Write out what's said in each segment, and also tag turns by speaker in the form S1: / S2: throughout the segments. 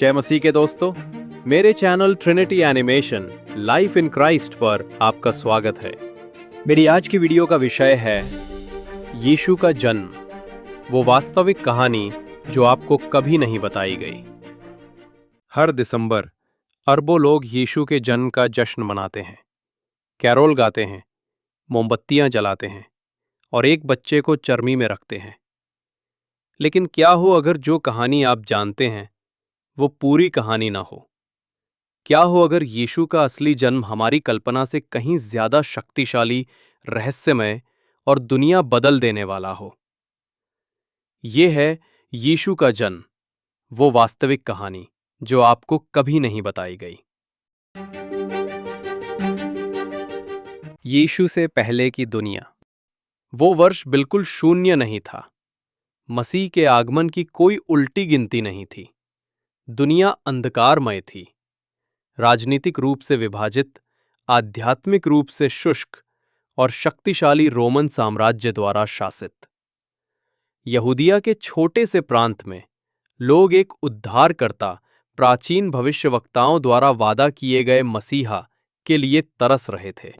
S1: जय मसीह के दोस्तों, मेरे channel Trinity animation life in Christ पर आपका स्वागत है। मेरी आज की वीडियो का विषय है यीशु का जन्म, वो वास्तविक कहानी जो आपको कभी नहीं बताई गई। हर दिसंबर अरबों लोग यीशु के जन्म का जश्न मनाते हैं, कैरोल गाते हैं, मोमबत्तियां जलाते हैं और एक बच्चे को चरमी में रखते हैं। लेकिन क्या हो अगर जो कहानी आप जानते हैं वो पूरी कहानी ना हो? क्या हो अगर यीशु का असली जन्म हमारी कल्पना से कहीं ज्यादा शक्तिशाली, रहस्यमय और दुनिया बदल देने वाला हो? ये है यीशु का जन्म, वो वास्तविक कहानी जो आपको कभी नहीं बताई गई। यीशु से पहले की दुनिया। वो वर्ष बिल्कुल शून्य नहीं था। मसीह के आगमन की कोई उल्टी गिनती नहीं थी। दुनिया अंधकारमय थी, राजनीतिक रूप से विभाजित, आध्यात्मिक रूप से शुष्क और शक्तिशाली रोमन साम्राज्य द्वारा शासित। यहूदिया के छोटे से प्रांत में लोग एक उद्धारकर्ता, प्राचीन भविष्यवक्ताओं द्वारा वादा किए गए मसीहा के लिए तरस रहे थे।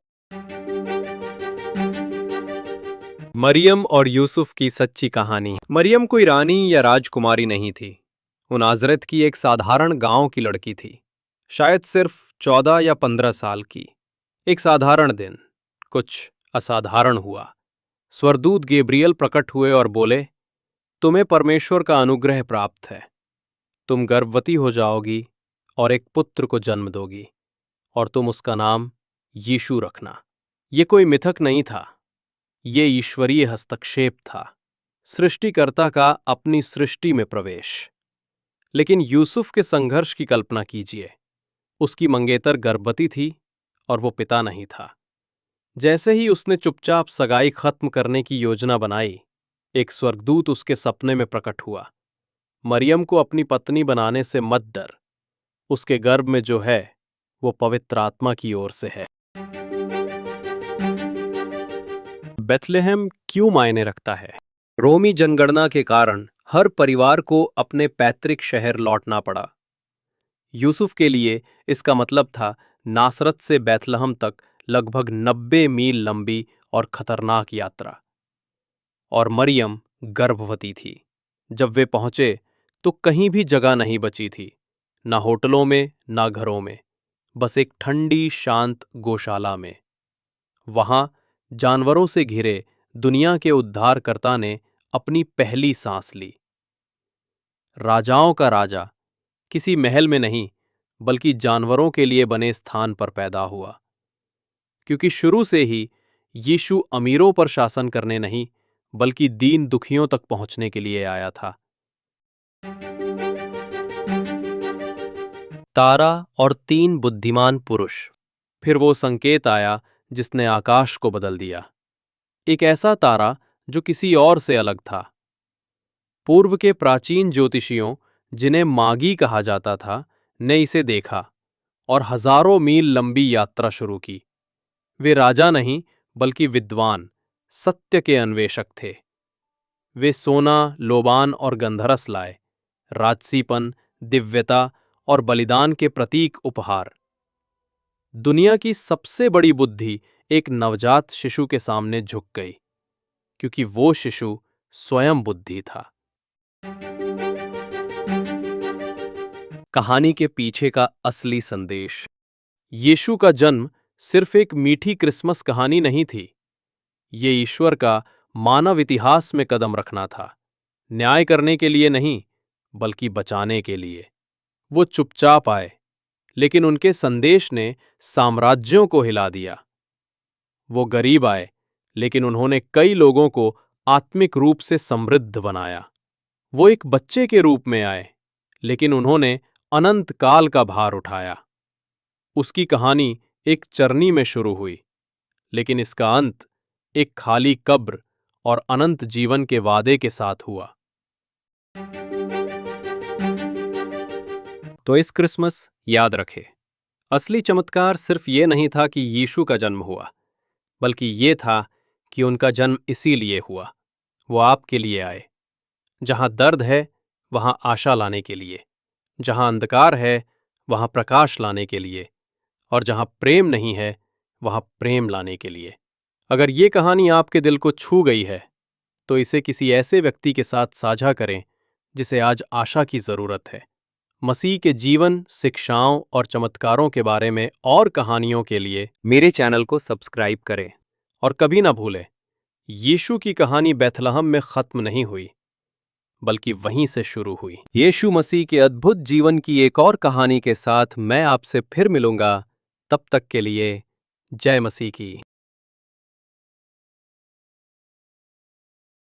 S1: मरियम और यूसुफ की सच्ची कहानी। मरियम कोई रानी या राजकुमारी नहीं थी। वो नाज़रेत की एक साधारण गांव की लड़की थी, शायद सिर्फ 14 या 15 साल की। एक साधारण दिन कुछ असाधारण हुआ। स्वर्गदूत गैब्रियल प्रकट हुए और बोले, तुम्हें परमेश्वर का अनुग्रह प्राप्त है। तुम गर्भवती हो जाओगी और एक पुत्र को जन्म दोगी और तुम उसका नाम यीशु रखना। ये कोई मिथक नहीं था, ये ईश्वरीय हस्तक्षेप था, सृष्टिकर्ता का अपनी सृष्टि में प्रवेश। लेकिन यूसुफ के संघर्ष की कल्पना कीजिए। उसकी मंगेतर गर्भवती थी और वो पिता नहीं था। जैसे ही उसने चुपचाप सगाई खत्म करने की योजना बनाई, एक स्वर्गदूत उसके सपने में प्रकट हुआ। मरियम को अपनी पत्नी बनाने से मत डर, उसके गर्भ में जो है वो पवित्र आत्मा की ओर से है। बेथलेहम क्यों मायने रखता है? रोमी जनगणना के कारण हर परिवार को अपने पैतृक शहर लौटना पड़ा। यूसुफ के लिए इसका मतलब था नासरत से बेथलहम तक लगभग 90 मील लंबी और खतरनाक यात्रा। और मरियम गर्भवती थी। जब वे पहुंचे तो कहीं भी जगह नहीं बची थी, ना होटलों में ना घरों में, बस एक ठंडी शांत गौशाला में। वहां जानवरों से घिरे दुनिया के उद्धारकर्ता ने अपनी पहली सांस ली। राजाओं का राजा किसी महल में नहीं बल्कि जानवरों के लिए बने स्थान पर पैदा हुआ, क्योंकि शुरू से ही यीशु अमीरों पर शासन करने नहीं बल्कि दीन दुखियों तक पहुंचने के लिए आया था। तारा और 3 बुद्धिमान पुरुष। फिर वो संकेत आया जिसने आकाश को बदल दिया। एक ऐसा तारा जो किसी और से अलग था। पूर्व के प्राचीन ज्योतिषियों, जिन्हें मागी कहा जाता था, ने इसे देखा और हजारों मील लंबी यात्रा शुरू की। वे राजा नहीं बल्कि विद्वान, सत्य के अन्वेषक थे। वे सोना, लोबान और गंधरस लाए, राजसीपन, दिव्यता और बलिदान के प्रतीक उपहार। दुनिया की सबसे बड़ी बुद्धि एक नवजात शिशु के सामने झुक गई, क्योंकि वो शिशु स्वयं बुद्धि था। कहानी के पीछे का असली संदेश। यीशु का जन्म सिर्फ एक मीठी क्रिसमस कहानी नहीं थी। ये ईश्वर का मानव इतिहास में कदम रखना था, न्याय करने के लिए नहीं बल्कि बचाने के लिए। वो चुपचाप आए, लेकिन उनके संदेश ने साम्राज्यों को हिला दिया। वो गरीब आए, लेकिन उन्होंने कई लोगों को आत्मिक रूप से समृद्ध बनाया। वो एक बच्चे के रूप में आए, लेकिन उन्होंने अनंत काल का भार उठाया। उसकी कहानी एक चरनी में शुरू हुई, लेकिन इसका अंत एक खाली कब्र और अनंत जीवन के वादे के साथ हुआ। तो इस क्रिसमस याद रखें, असली चमत्कार सिर्फ ये नहीं था कि यीशु का जन्म हुआ, बल्कि ये था कि उनका जन्म इसीलिए हुआ। वो आपके लिए आए। जहां दर्द है वहां आशा लाने के लिए, जहां अंधकार है वहां प्रकाश लाने के लिए, और जहां प्रेम नहीं है वहां प्रेम लाने के लिए। अगर ये कहानी आपके दिल को छू गई है तो इसे किसी ऐसे व्यक्ति के साथ साझा करें जिसे आज आशा की जरूरत है। मसीह के जीवन, शिक्षाओं और चमत्कारों के बारे में और कहानियों के लिए मेरे चैनल को सब्सक्राइब करें। और कभी ना भूलें, यीशु की कहानी बैथलहम में खत्म नहीं हुई, बल्कि वहीं से शुरू हुई। यीशु मसीह के अद्भुत जीवन की एक और कहानी के साथ मैं आपसे फिर मिलूंगा। तब तक के लिए जय मसीह की।